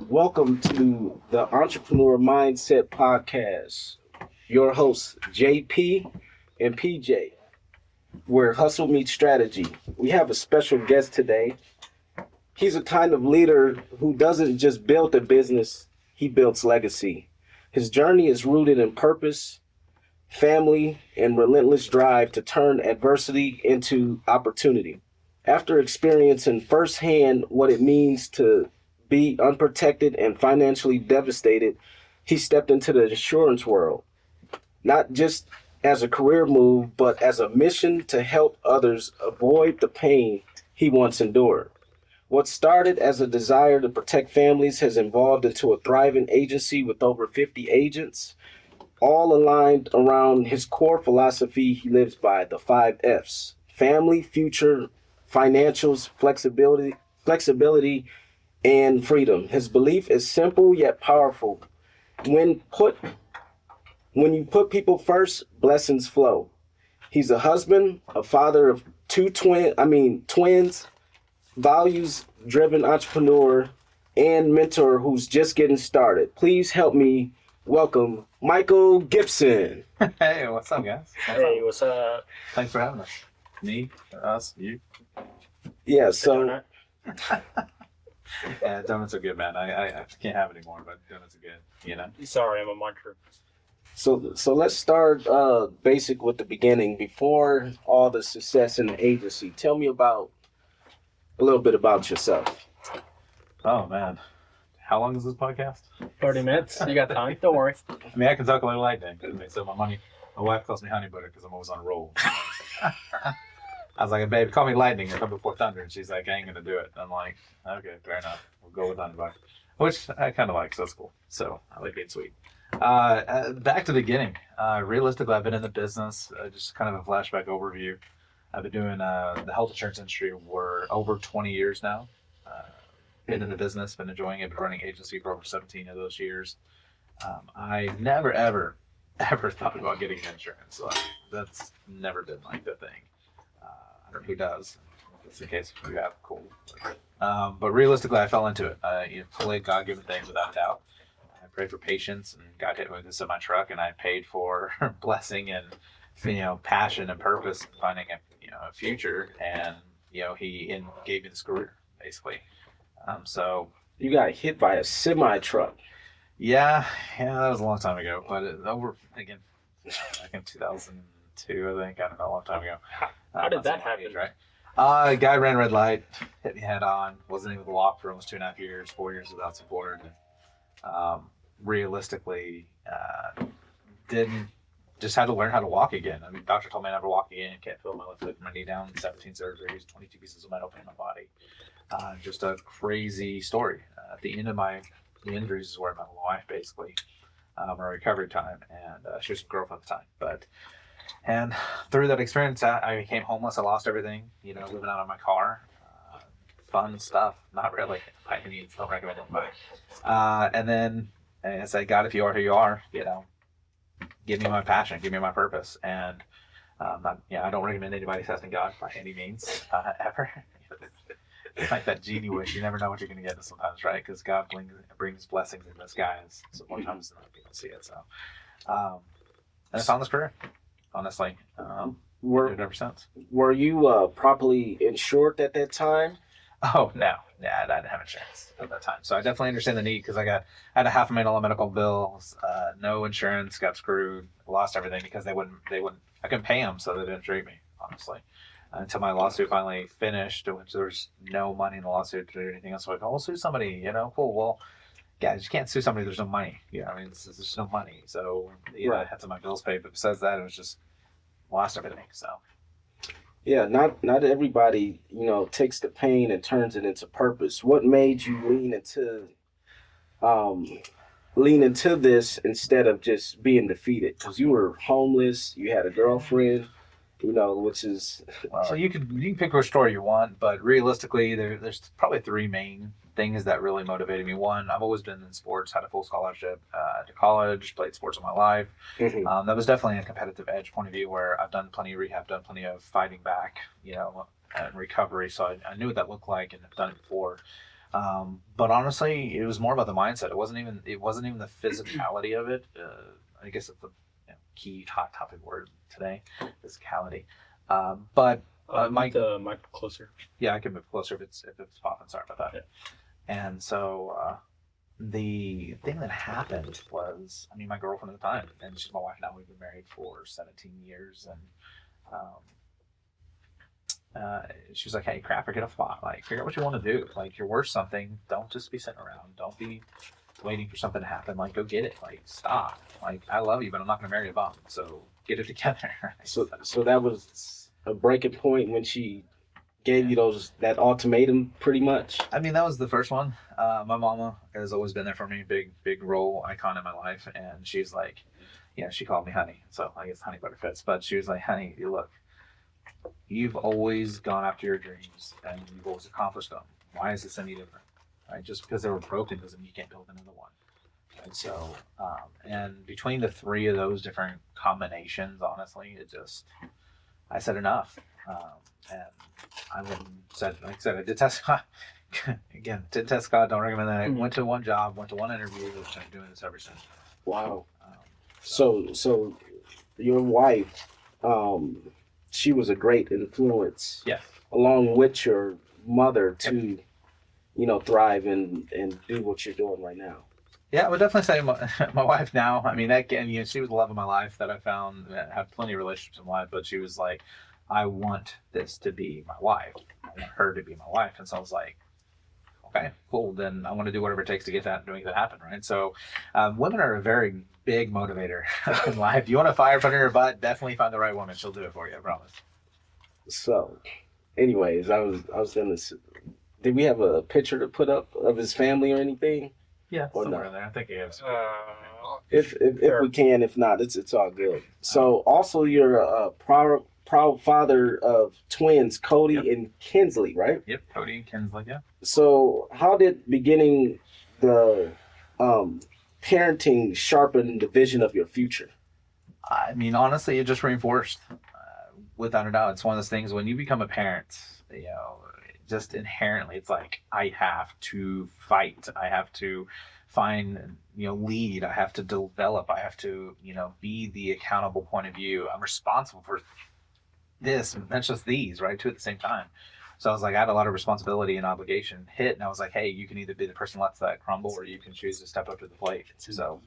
Welcome to the Entrepreneur Mindset Podcast. Your hosts, JP and PJ, where hustle meets strategy. We have a special guest today. He's a kind of leader who doesn't just build a business, he builds legacy. His journey is rooted in purpose, family, and relentless drive to turn adversity into opportunity. After experiencing firsthand what it means to be unprotected and financially devastated, he stepped into the insurance world, not just as a career move, but as a mission to help others avoid the pain he once endured. What started as a desire to protect families has evolved into a thriving agency with over 50 agents, all aligned around his core philosophy he lives by, the five F's: family, future, financials, flexibility, and freedom. His belief is simple yet powerful. When put when you put people first, blessings flow. He's a husband, a father of twins, values driven entrepreneur, and mentor who's just getting started. Please help me welcome Michael Gibson. Hey, what's up, guys? Hey, what's up? Thanks for having us. Me, us, you. Yeah, so Yeah, donuts are good, man. I can't have any more, but donuts are good. You know. Sorry, I'm a muncher. so let's start basic with the beginning. Before all the success in the agency, tell me about a little bit about yourself. Oh man, how long is this podcast? 30 minutes. You got time? Don't worry. I mean, I can talk a little lightning. So my wife calls me honey butter because I'm always on a roll. I was like, babe, call me lightning or come before thunder, and she's like, I ain't gonna do it. I'm like, okay, fair enough. We'll go with honey butter, which I kind of like. So that's cool. So I like being sweet. Back to the beginning. Realistically, I've been in the business. Just kind of a flashback overview. I've been doing the health insurance industry for over 20 years now. Been in the business, been enjoying it, been running agency for over 17 of those years. I never, ever thought about getting insurance. Like, that's never been like the thing. I don't know who does. Just in case you have, cool. But realistically, I fell into it. Fully God-given thing without doubt. I prayed for patience and got hit with this in my truck, and I paid for blessing and passion and purpose and finding a future. And he gave me this career basically. So You got hit by a semi truck. yeah, that was a long time ago. But over again, back in 2002, I think. I don't know, a long time ago. How did that That's my happen? age, right? Guy ran red light, hit me head on. Wasn't able to walk for almost 2.5 years, 4 years without support. And, realistically, didn't just had to learn how to walk again. I mean, doctor told me I never walk again. Can't feel my left foot, my knee down. 17 surgeries, 22 pieces of metal in my body. Just a crazy story. At the end of the injuries is where I met my wife, basically, my recovery time, and she was a girlfriend at the time. And through that experience, I became homeless. I lost everything, living out of my car. Fun stuff, not really by any means, don't recommend it. But, and then I said, God, if you are who you are, give me my passion, give me my purpose. And I don't recommend anybody testing God by any means, ever. It's like that genie wish. You never know what you're going to get sometimes, right? Because God brings blessings in disguise. So more times than not, people see it. So, and I found this career, honestly. Were Ever since. were you properly insured at that time? Oh, no. Yeah, I didn't have insurance at that time. So I definitely understand the need because I had a $500,000 on medical bills, no insurance, got screwed, lost everything because they wouldn't, I couldn't pay them, so they didn't treat me, honestly. Until my lawsuit finally finished, which there was no money in the lawsuit to do anything else. So I go, I'll sue somebody, cool. Well, guys, you can't sue somebody, there's no money. There's no money. So, Right. I had some of my bills paid, but besides that, it was just lost everything, so. Yeah, not everybody, takes the pain and turns it into purpose. What made you lean into this instead of just being defeated? Because you were homeless, you had a girlfriend, which is Well, you can pick which story you want, but realistically, there's probably three main things that really motivated me. One, I've always been in sports, had a full scholarship to college, played sports all my life. Mhm. That was definitely a competitive edge point of view where I've done plenty of rehab, done plenty of fighting back, and recovery. So I knew what that looked like and I've done it before. But honestly, it was more about the mindset. It wasn't even the physicality of it. I guess it's the key hot topic word today, physicality. But Mike, the mic closer. yeah, I can move closer if it's popping. Sorry about that. Yeah. And so the thing that happened was, I mean, my girlfriend at the time, and she's my wife now. We've been married for 17 years, and she was like, "Hey, crap, or get a spot. Like, figure out what you want to do. Like, you're worth something. Don't just be sitting around. Don't be waiting for something to happen. Like, go get it. Like, stop. Like, I love you, but I'm not going to marry a bum. So get it together." So that was a breaking point when she gave you that ultimatum, pretty much. I mean, that was the first one. My mama has always been there for me, big role icon in my life, and she's like, she called me honey, so I guess honey butter fits. But she was like, "Honey, you look, you've always gone after your dreams and you've always accomplished them. Why is this any different? Right? Just because they were broken doesn't mean you can't build another one." And so, and between the three of those different combinations, honestly, I said enough. And I went and said, like I said, I did test God. Again, did test God, don't recommend that. I went to one job, went to one interview, which I'm doing this ever since. Wow. So your wife, she was a great influence. Yes. Along with your mother to, thrive and do what you're doing right now. Yeah, I would definitely say my wife now. I mean, she was the love of my life that I found. I had plenty of relationships in life, but she was like, "I want this to be my wife. I want her to be my wife." And so I was like, okay, cool. Then I want to do whatever it takes to to make that happen, right? So women are a very big motivator in life. If you want a fire put in your butt, definitely find the right woman. She'll do it for you, I promise. So, anyways, I was gonna. Did we have a picture to put up of his family or anything? Yeah, or somewhere no? in there. I think he is. If we can, if not, it's all good. So also you're a proud father of twins, Cody and Kinsley, right? Yep, Cody and Kinsley, yeah. So how did beginning the parenting sharpen the vision of your future? I mean, honestly, it just reinforced, without a doubt. It's one of those things when you become a parent, just inherently, it's like, I have to fight. I have to find, lead. I have to develop. I have to, be the accountable point of view. I'm responsible for this, not just these, right? Two at the same time. So I was like, I had a lot of responsibility and obligation hit, and I was like, hey, you can either be the person that lets that crumble, or you can choose to step up to the plate. So,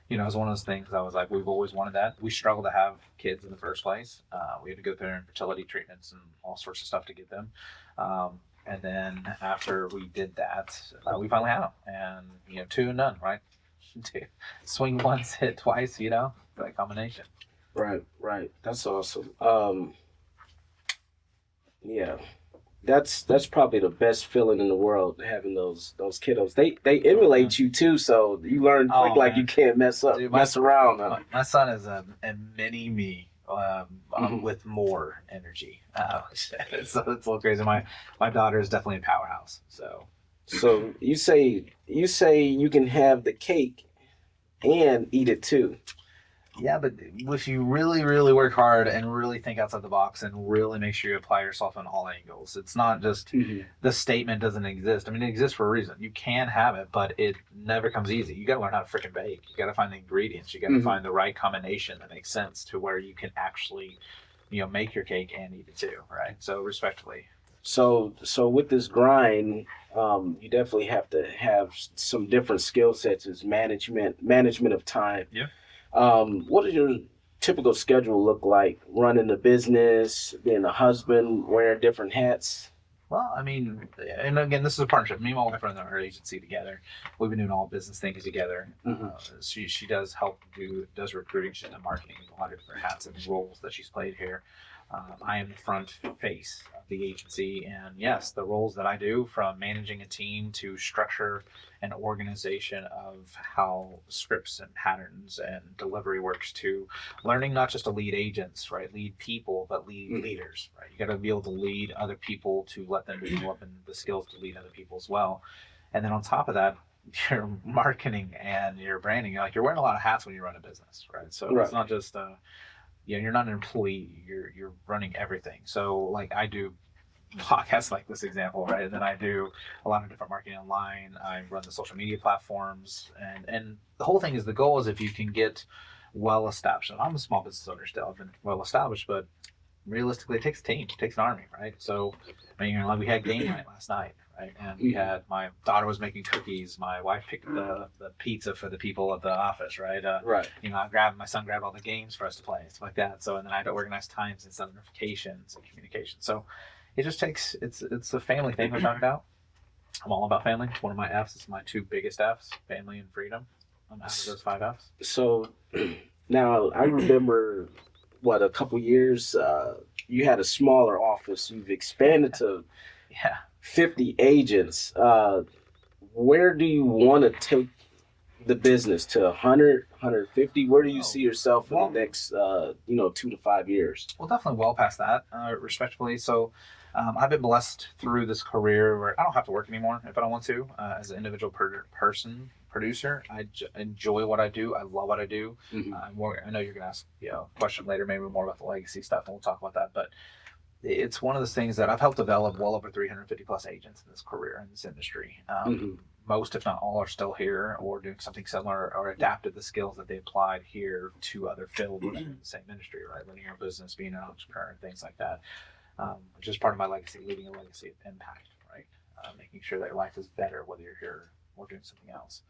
it was one of those things. I was like, we've always wanted that. We struggled to have kids in the first place. We had to go through infertility treatments and all sorts of stuff to get them. And then after we did that, we finally had them. And, 2 and none, right? Swing once, hit twice, that combination. Right. That's awesome. Yeah. That's probably the best feeling in the world, having those kiddos. They emulate you too, so you learn quick, like you can't mess around. My son is a mini me, with more energy. So it's a little crazy. My daughter is definitely a powerhouse. So you say you can have the cake and eat it too. Yeah, but if you really, really work hard and really think outside the box and really make sure you apply yourself on all angles, it's not just the statement doesn't exist. I mean, it exists for a reason. You can have it, but it never comes easy. You got to learn how to freaking bake. You got to find the ingredients. You got to find the right combination that makes sense to where you can actually, make your cake and eat it too, right? So respectfully. So with this grind, you definitely have to have some different skill sets as management of time. Yeah. What does your typical schedule look like? Running a business, being a husband, wearing different hats? Well, I mean, and again, this is a partnership. Me and my wife run our agency together. We've been doing all business things together. She does does recruiting, she's done marketing, a lot of different hats and roles that she's played here. I am the front face of the agency, and yes, the roles that I do, from managing a team to structure and organization of how scripts and patterns and delivery works, to learning not just to lead agents, right, lead people, but lead leaders, right? You got to be able to lead other people to let them develop and the skills to lead other people as well. And then on top of that, your marketing and your branding, you're wearing a lot of hats when you run a business, right? So it's not just you're not an employee, you're running everything. So like I do podcasts like this example, right? And then I do a lot of different marketing online. I run the social media platforms, and the whole thing is, the goal is if you can get well established. And I'm a small business owner still. I've been well established, but realistically, it takes a team, it takes an army, right? So, I mean, like we had game night last night, right? And we had, my daughter was making cookies. My wife picked the pizza for the people at the office, right? Right. You know, my son grabbed all the games for us to play, stuff like that. So, and then I had to organize times and send notifications and communication. So, it just takes, it's a family thing we're talking about. I'm all about family. One of my F's is my two biggest F's, family and freedom. I'm out of those 5 F's. So now I remember, a couple years, you had a smaller office. You've expanded to 50 agents. Where do you want to take the business? To 100, 150? Where do you see yourself in the next 2 to 5 years? Well, definitely well past that, respectfully. So I've been blessed through this career where I don't have to work anymore if I don't want to. As an individual producer, I enjoy what I do. I love what I do. Mm-hmm. I know you're going to ask a question later, maybe more about the legacy stuff, and we'll talk about that. But it's one of those things that I've helped develop well over 350 plus agents in this career, in this industry. Most, if not all, are still here or doing something similar, or adapted the skills that they applied here to other fields within the same industry, right? Running your business, being an entrepreneur, and things like that. Which is part of my legacy, leaving a legacy of impact, right? Making sure that your life is better whether you're here or doing something else.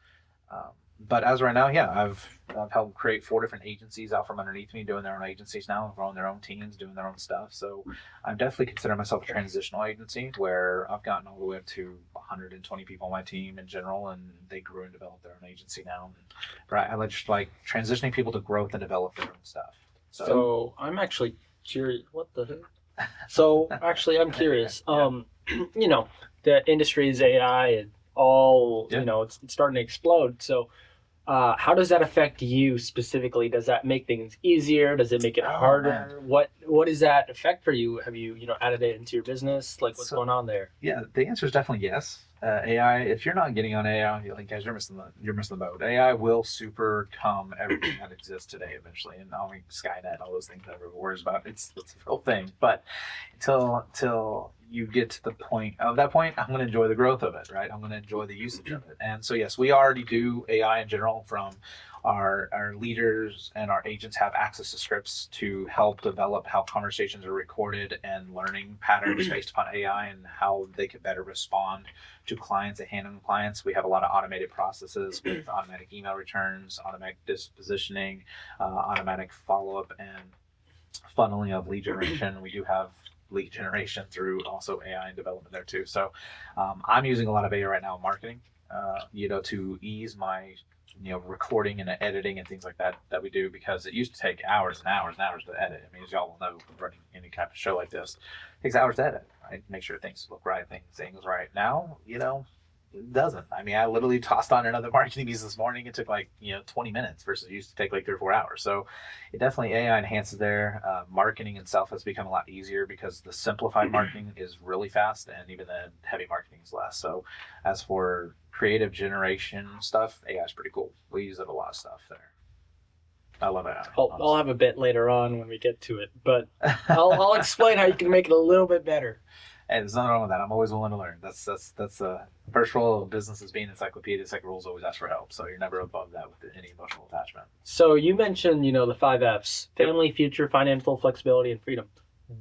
But as right now, I've helped create 4 different agencies out from underneath me, doing their own agencies now, growing their own teams, doing their own stuff. So I definitely consider myself a transitional agency, where I've gotten all the way up to 120 people on my team in general, and they grew and developed their own agency now. Right, I just like transitioning people to growth and develop their own stuff. So I'm actually curious. What the heck? So actually, I'm curious. The industry is AI and all. It's starting to explode. So, how does that affect you specifically? Does that make things easier? Does it make it harder? What does that affect for you? Have you added it into your business? Like, what's going on there? Yeah, the answer is definitely yes. AI, if you're not getting on AI, guys, you're missing the boat. AI will supercome everything that exists today eventually, and Skynet, all those things that everyone worries about. It's a real thing, but till you get to the point, I'm going to enjoy the growth of it, right? I'm going to enjoy the usage of it. And so yes, we already do AI in general. From our leaders and our agents have access to scripts to help develop how conversations are recorded, and learning patterns based upon AI and how they can better respond to clients and handling clients. We have a lot of automated processes with automatic email returns, automatic dispositioning, automatic follow-up, and funneling of lead generation. We do have lead generation through also AI and development there too. So I'm using a lot of AI right now in marketing, to ease my recording and editing and things like that we do, because it used to take hours and hours and hours to edit. I mean, as y'all will know, running any kind of show like this, it takes hours to edit, right? Make sure things look right, things right. Now, it doesn't. I mean, I literally tossed on another marketing piece this morning. It took 20 minutes versus it used to take 3 or 4 hours. So it definitely, AI enhances there. Marketing itself has become a lot easier because the simplified marketing is really fast, and even the heavy marketing is less. So as for creative generation stuff, AI is pretty cool. We use it a lot of stuff there. I love AI. I'll have a bit later on when we get to it, but I'll explain how you can make it a little bit better. And there's nothing wrong with that. I'm always willing to learn. That's first rule of business is being encyclopedia. Second rule is always ask for help. So you're never above that with any emotional attachment. So you mentioned, the 5 F's: family, future, financial flexibility, and freedom.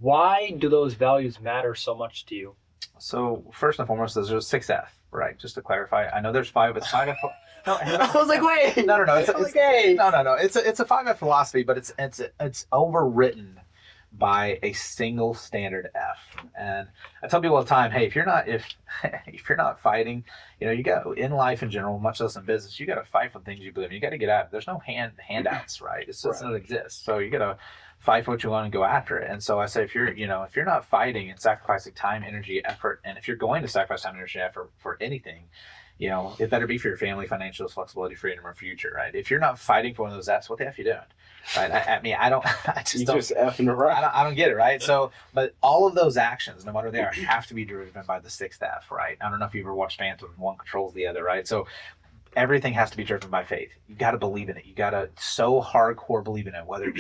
Why do those values matter so much to you? So first and foremost, there's 6 F, right? Just to clarify, I know there's 5, but 5 F. No, I was like, wait. No. No. It's a 5 F philosophy, but it's overwritten by a single standard F. And I tell people all the time, hey, if you're not fighting, you got in life in general, much less in business, you got to fight for things you believe in. You got to get at it. There's no handouts, right? It just doesn't exist. So you got to fight for what you want and go after it. And so I say, if you're not fighting and sacrificing time, energy, effort, and if you're going to sacrifice time, energy, effort for anything, it better be for your family, financial flexibility, freedom, or future, right? If you're not fighting for one of those F's, what the F you doing? Right? I just effing around. I don't get it, right? So, but all of those actions, no matter what they are, have to be driven by the 6th F, right? I don't know if you ever watched Phantom, one controls the other, right? So everything has to be driven by faith. You got to believe in it. You got to so hardcore believe in it, whether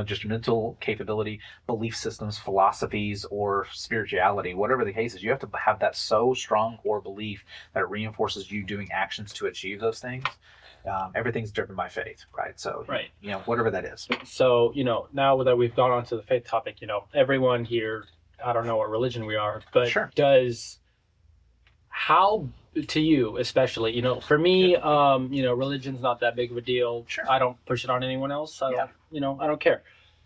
just mental capability, belief systems, philosophies, or spirituality, whatever the case is. You have to have that so strong core belief that reinforces you doing actions to achieve those things. Everything's driven by faith, right? So, Right. whatever that is. So, now that we've gone on to the faith topic, everyone here, I don't know what religion we are, but Sure. how to you especially, for me, religion's not that big of a deal. Sure. I don't push it on anyone else. I don't care.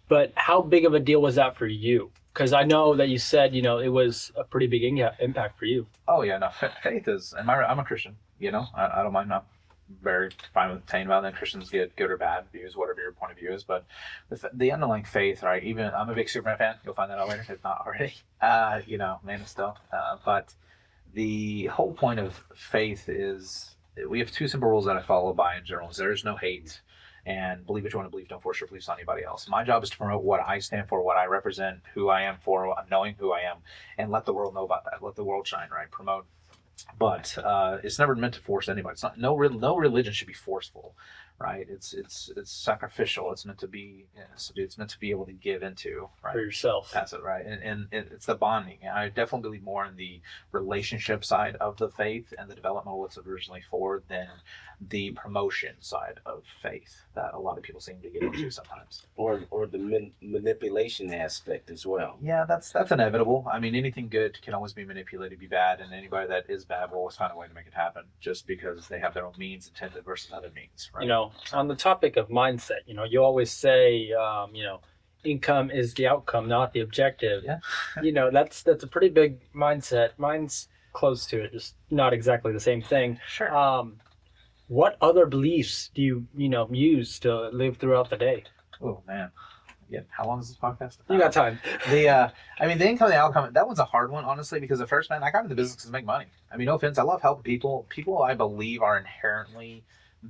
But how big of a deal was that for you? Because I know that you said, it was a pretty big impact for you. Oh yeah, no, faith is, and I'm a Christian. I don't mind, not very fine with saying about that. Christians get good or bad views, whatever your point of view is, but the underlying faith, right? Even I'm a big Superman fan. You'll find that out later if not already. Man of Steel. But the whole point of faith is we have two simple rules that I follow by in general. Is there is no hate, and believe what you want to believe. Don't force your beliefs on anybody else. My job is to promote what I stand for, what I represent, who I am for, knowing who I am, and let the world know about that. Let the world shine, right? Promote. But it's never meant to force anybody. It's not. No religion should be forceful, right? It's sacrificial. It's meant to be. It's meant to be able to give into, right? For yourself. That's it, right? And it's the bonding. I definitely believe more in the relationship side of the faith and the developmental it's originally for than the promotion side of faith that a lot of people seem to get into sometimes. Or the manipulation aspect as well. Yeah, that's inevitable. I mean, anything good can always be manipulated, be bad, and anybody that is bad will always find a way to make it happen just because they have their own means intended versus other means, right? On the topic of mindset, you always say, income is the outcome, not the objective. Yeah. That's a pretty big mindset. Mine's close to it, just not exactly the same thing. Sure. What other beliefs do you use to live throughout the day? Oh man. Yeah. How long is this podcast? You got time. The income and the outcome, that one's a hard one, honestly, because at first, man, I got into business to make money. I mean, no offense, I love helping people. People, I believe, are inherently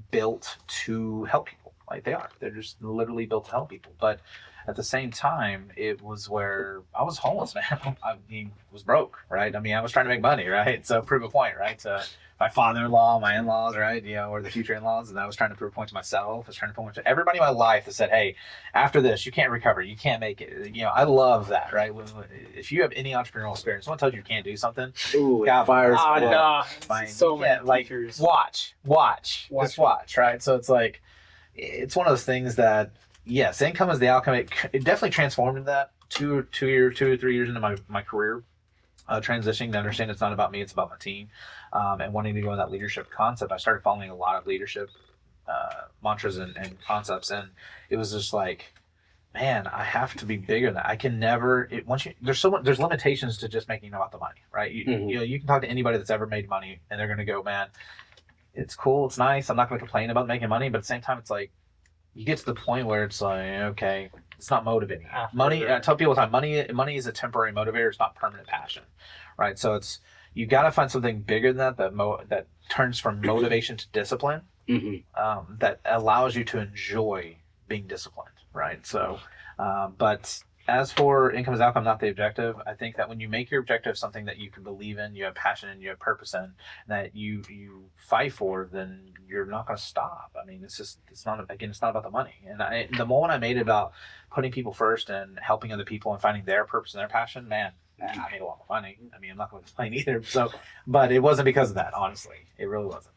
built to help people. Like they are. They're just literally built to help people. But at the same time, it was where I was homeless, man. I mean, was broke, right? I mean, I was trying to make money, right? So prove a point, right? To my father-in-law, my in-laws, right? Or the future in-laws. And I was trying to prove a point to myself. I was trying to prove a point to everybody in my life that said, hey, after this, you can't recover. You can't make it. I love that, right? If you have any entrepreneurial experience, someone tells you you can't do something. Ooh, it fires. So many teachers. Watch, just watch, right? So it's like, it's one of those things that, yes, income is the outcome. It definitely transformed into that 2 or 3 years into my career, transitioning to understand it's not about me, it's about my team, and wanting to go in that leadership concept. I started following a lot of leadership mantras and concepts, and it was just like, man, I have to be bigger than that. I can never. There's limitations to just making about the money, right? You can talk to anybody that's ever made money, and they're going to go, man, it's cool, it's nice. I'm not going to complain about making money, but at the same time, it's like you get to the point where it's like, okay, it's not motivating. Money. I tell people all the time, money is a temporary motivator. It's not permanent passion, right? So you got to find something bigger than that turns from motivation to discipline. Mm-hmm. That allows you to enjoy being disciplined, right? So, but as for income as outcome, not the objective, I think that when you make your objective something that you can believe in, you have passion in, you have purpose in, that you fight for, then you're not going to stop. I mean, it's not about the money. And the moment I made it about putting people first and helping other people and finding their purpose and their passion, man, I made a lot more money. I mean, I'm not going to complain either. So, but it wasn't because of that, honestly. It really wasn't.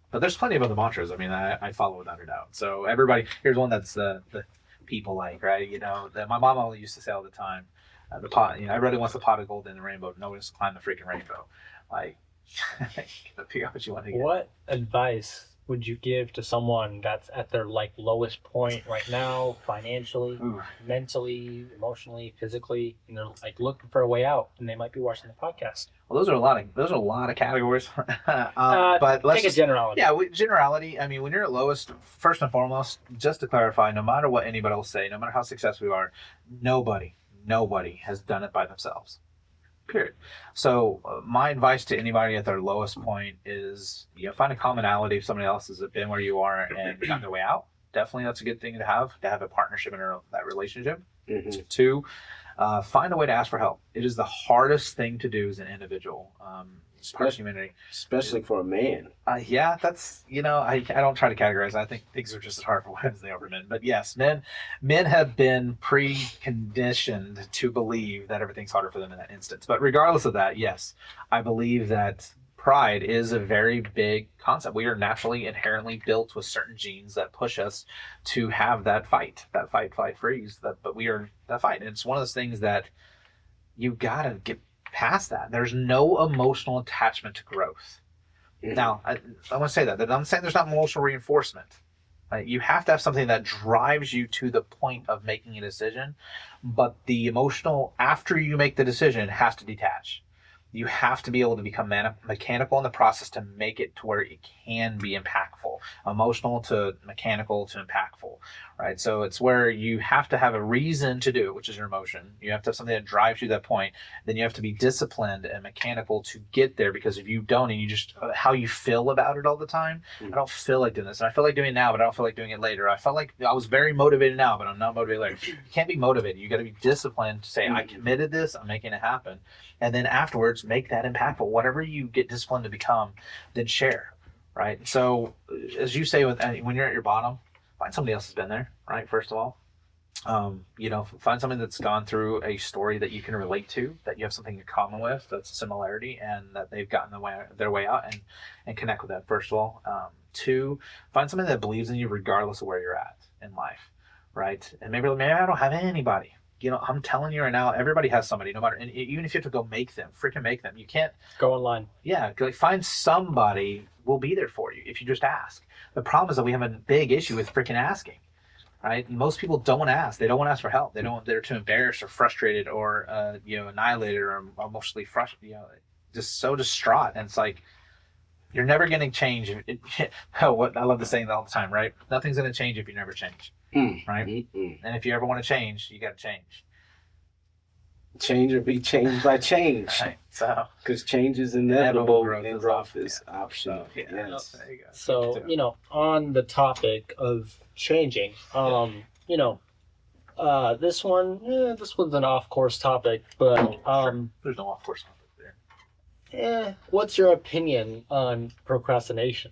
But there's plenty of other mantras. I mean, I follow without a doubt. So everybody, here's one that's the people like, right? That my mom always used to say all the time, the pot, everybody wants the pot of gold in the rainbow. No one wants to climb the freaking rainbow. Like, figure out what you want to get. What advice would you give to someone that's at their lowest point right now, financially, mentally, emotionally, physically, and they're looking for a way out, and they might be watching the podcast? Well, those are a lot of categories. But let's take a generality. Yeah, generality. I mean, when you're at lowest, first and foremost, just to clarify, no matter what anybody will say, no matter how successful we are, nobody has done it by themselves. Period. So my advice to anybody at their lowest point is, find a commonality if somebody else has been where you are and got their way out. Definitely, that's a good thing to have a partnership in that relationship. Mm-hmm. 2, find a way to ask for help. It is the hardest thing to do as an individual. part of humanity. Especially for a man. Yeah, that's, I don't try to categorize. I think things are just as hard for women as they are for men. But yes, men have been preconditioned to believe that everything's harder for them in that instance. But regardless of that, yes, I believe that pride is a very big concept. We are naturally, inherently built with certain genes that push us to have that fight, flight, freeze. But we are that fight. And it's one of those things that you gotta get past that. There's no emotional attachment to growth. Now, I want to say that I'm saying there's not emotional reinforcement. You have to have something that drives you to the point of making a decision, but the emotional, after you make the decision, has to detach. You have to be able to become mechanical in the process to make it to where it can be impactful. Emotional to mechanical to impactful, right? So it's where you have to have a reason to do it, which is your emotion. You have to have something that drives you to that point. Then you have to be disciplined and mechanical to get there, because if you don't, and you just, how you feel about it all the time, I don't feel like doing this. And I feel like doing it now, but I don't feel like doing it later. I felt like I was very motivated now, but I'm not motivated later. You can't be motivated. You got to be disciplined to say, I committed this, I'm making it happen. And then afterwards, make that impactful. Whatever you get disciplined to become, then share, right? So, as you say, when you're at your bottom, find somebody else has been there, right? First of all, find somebody that's gone through a story that you can relate to, that you have something in common with, that's a similarity, and that they've gotten their way out, and connect with that. First of all, two, find somebody that believes in you regardless of where you're at in life, right? And maybe I don't have anybody. I'm telling you right now, everybody has somebody, no matter, and even if you have to go freaking make them. You can't go online. Yeah, find somebody will be there for you if you just ask. The problem is that we have a big issue with freaking asking, right? Most people don't want to ask. They don't want to ask for help. They're too embarrassed or frustrated or annihilated or emotionally frustrated, just so distraught. And it's like, you're never going to change. I love the saying all the time, right? Nothing's going to change if you never change. Right? Mm-hmm. And if you ever want to change, you got to change. Change or be changed by change. Right. So, because change is inevitable and growth is optional. So, yes. There you go. So, on the topic of changing, this one's an off-course topic, but there's no off-course topic there. What's your opinion on procrastination?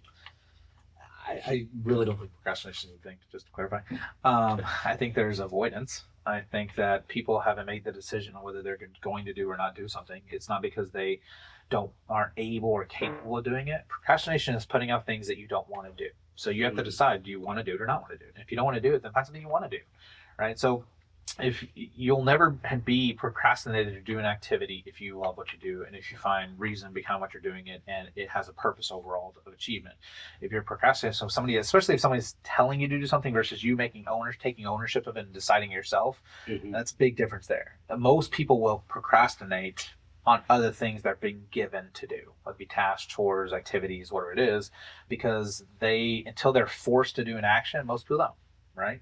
I really don't think procrastination is a thing, just to clarify. I think there's avoidance. I think that people haven't made the decision on whether they're going to do or not do something. It's not because they aren't able or capable of doing it. Procrastination is putting off things that you don't want to do. So you have to decide, do you want to do it or not want to do it? If you don't want to do it, then find something you want to do, right? So if you'll never be procrastinated to do an activity if you love what you do and if you find reason behind what you're doing it and it has a purpose overall of achievement. If you're procrastinating, so especially if somebody's telling you to do something versus you taking ownership of it and deciding yourself, that's a big difference there. Most people will procrastinate on other things they're being given to do, whether it be tasks, chores, activities, whatever it is, because until they're forced to do an action, most people don't, right?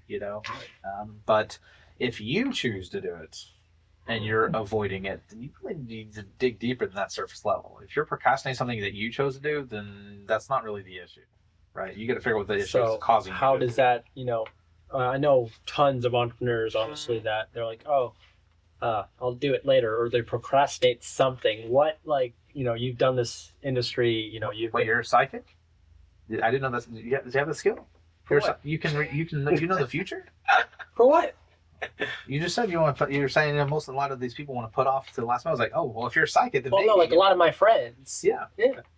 But if you choose to do it and you're avoiding it, then you really need to dig deeper than that surface level. If you're procrastinating something that you chose to do, then that's not really the issue, right? You got to figure out what the issue is causing. How does that, I know tons of entrepreneurs, honestly, that they're like, I'll do it later, or they procrastinate something. What, you've done this industry, you're a psychic? I didn't know that. Do you have the skill? You know the future? For what? You just said you're saying that a lot of these people want to put off to the last minute. I was like, oh, well, if you're a psychic, then no, a lot of my friends. Yeah.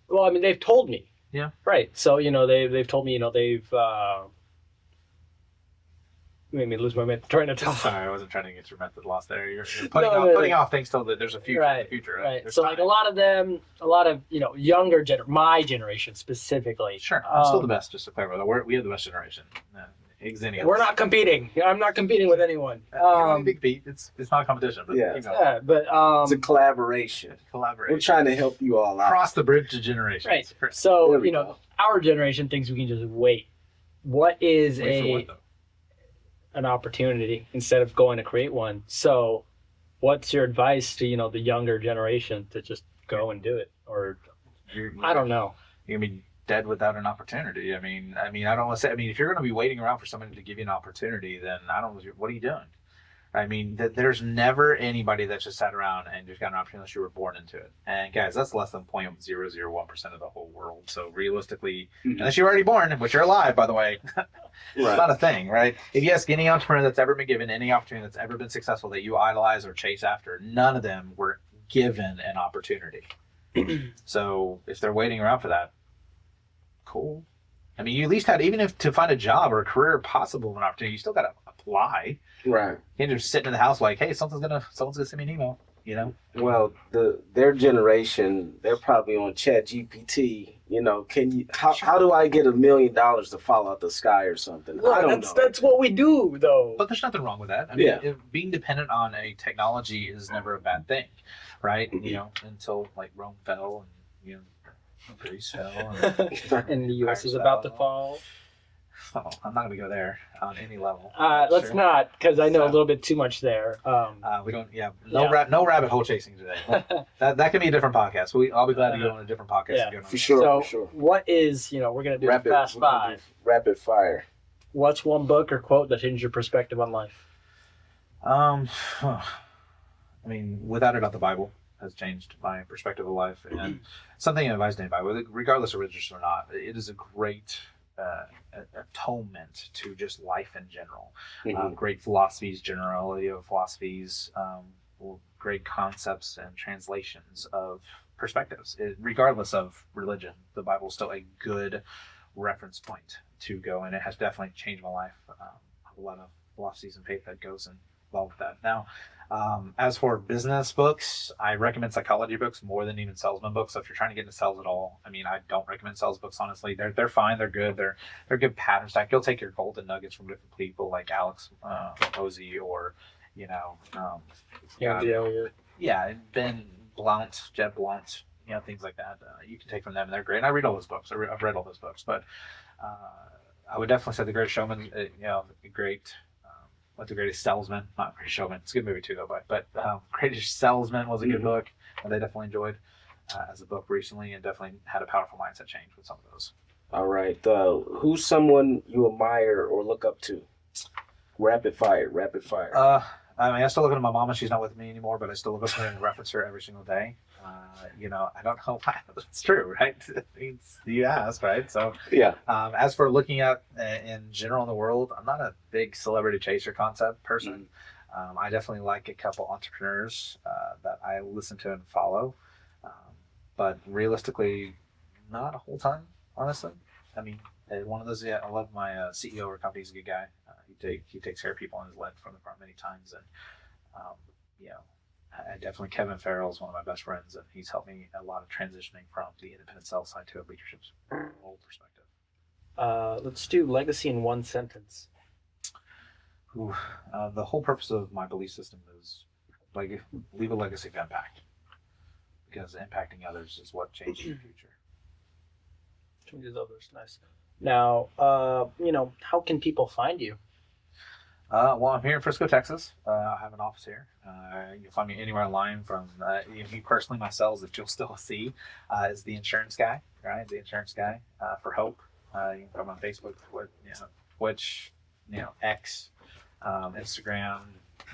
Well, I mean, they've told me. Yeah. Right. So they've told me they've made me lose my train of thought. Sorry, I wasn't trying to get your method lost there. You're putting off things till there's a future. Right. In the future, right? So time. A lot of younger my generation specifically. Sure, I'm still the best. Just to clarify, we have the best generation. We're not competing. I'm not competing with anyone. Big beat. It's not a competition. But but it's a collaboration. We're trying to help you all out. Cross the bridge to generations. Right. So our generation thinks we can just wait. What is an opportunity instead of going to create one? So, what's your advice to the younger generation to just go and do it? Or I don't know. You're gonna be dead without an opportunity. I don't want to say. If you're going to be waiting around for somebody to give you an opportunity, then what are you doing? I mean, there's never anybody that just sat around and just got an opportunity unless you were born into it. And guys, that's less than 0.001% of the whole world. So realistically, unless you're already born, which you're alive, by the way, it's not a thing, right? If you ask any entrepreneur that's ever been given any opportunity that's ever been successful that you idolize or chase after, none of them were given an opportunity. So if they're waiting around for that, cool. I mean, you at least had, even if to find a job or a career possible of an opportunity, you still got to apply. Right. You can't just sitting in the house like, hey, someone's gonna send me an email, you know? Well, their generation, they're probably on Chat GPT. You know, how do I get $1 million to fall out the sky or something? Well, I don't know. That's what we do, though. But there's nothing wrong with that. I mean, being dependent on a technology is never a bad thing, right? You know, until like Rome fell and, you know, Greece fell. And the U.S. is about to fall. Oh, I'm not going to go there on any level. Let's not, because I know a little bit too much there. We don't. No rabbit hole chasing today. that can be a different podcast. I'll be glad to go on a different podcast. Yeah, for sure. What is, we're going to do fast five. Rapid fire. What's one book or quote that changed your perspective on life? I mean, without a doubt, the Bible has changed my perspective of life, and something I advise to anybody, regardless of religious or not. It is a great atonement to just life in general. Great philosophies, generality of philosophies, great concepts and translations of perspectives. Regardless of religion, the Bible is still a good reference point to go, and it has definitely changed my life. A lot of philosophies and faith that goes involved with that. Now, as for business books, I recommend psychology books more than even salesman books. So if you're trying to get into sales at all, I mean, I don't recommend sales books, honestly. They're fine. They're good. They're good pattern stack. You'll take your golden nuggets from different people like Alex Posey or, Ben Blount, Jeb Blount, things like that. You can take from them, and they're great. And I read all those books. I've read all those books. But I would definitely say The Greatest Showman, The Greatest Salesman, not Greatest Showman. It's a good movie too, though. But Greatest Salesman was a good book that I definitely enjoyed as a book recently, and definitely had a powerful mindset change with some of those. All right. Who's someone you admire or look up to? Rapid fire. I still look at my mama. She's not with me anymore, but I still look up at her and reference her every single day. I don't know why. It's true, right? You asked, right? So, yeah. As for looking at in general in the world, I'm not a big celebrity chaser concept person. I definitely like a couple entrepreneurs that I listen to and follow. But realistically, not a whole ton, honestly. I mean, one of those, I love my CEO of our company. He's a good guy. He takes care of people and has led from the front many times. And, I definitely, Kevin Farrell is one of my best friends, and he's helped me a lot of transitioning from the independent sales side to a leadership role perspective. Let's do legacy in one sentence. The whole purpose of my belief system is leave a legacy of impact, because impacting others is what changes your future. Changes others, nice. Now, how can people find you? Well, I'm here in Frisco, Texas. I have an office here. You'll find me anywhere online from me personally. My cells that you'll still see is the insurance guy, right? The insurance guy for Hope. You can come on Facebook, Twitch, X, Instagram,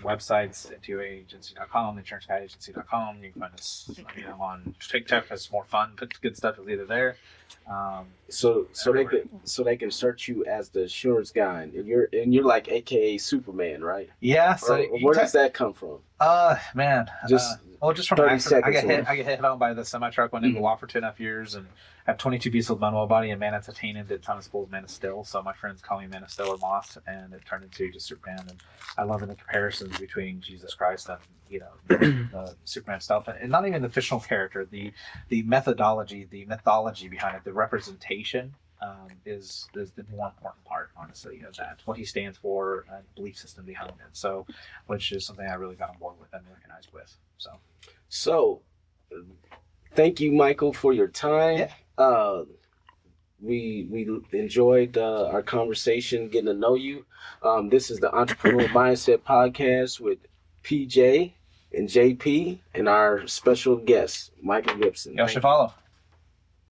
websites, ntoagency.com, insuranceguyagency.com. You can find us on TikTok. It's more fun. Put good stuff is either there. So they can search you as the insurance guy, and you're like AKA Superman, right? Yeah. So where does that come from? Just from 30 accident. seconds. I get hit on by the semi truck. Went into walk for 2.5 years and have 22 pieces of manual body, and Man It's Attained did Thomas Bull's Man of Steel. So my friends call me Man of Steel or Moss, and it turned into just Superman. And I love the comparisons between Jesus Christ and the Superman stuff, and not even the fictional character, the methodology, the mythology behind it, the representation is the more important part, honestly. That what he stands for, and the belief system behind it. So, which is something I really got on board with and recognized with. So, thank you, Michael, for your time. Yeah. We enjoyed our conversation, getting to know you. This is the Entrepreneur Mindset Podcast with PJ and JP and our special guest, Michael Gibson. Y'all should follow.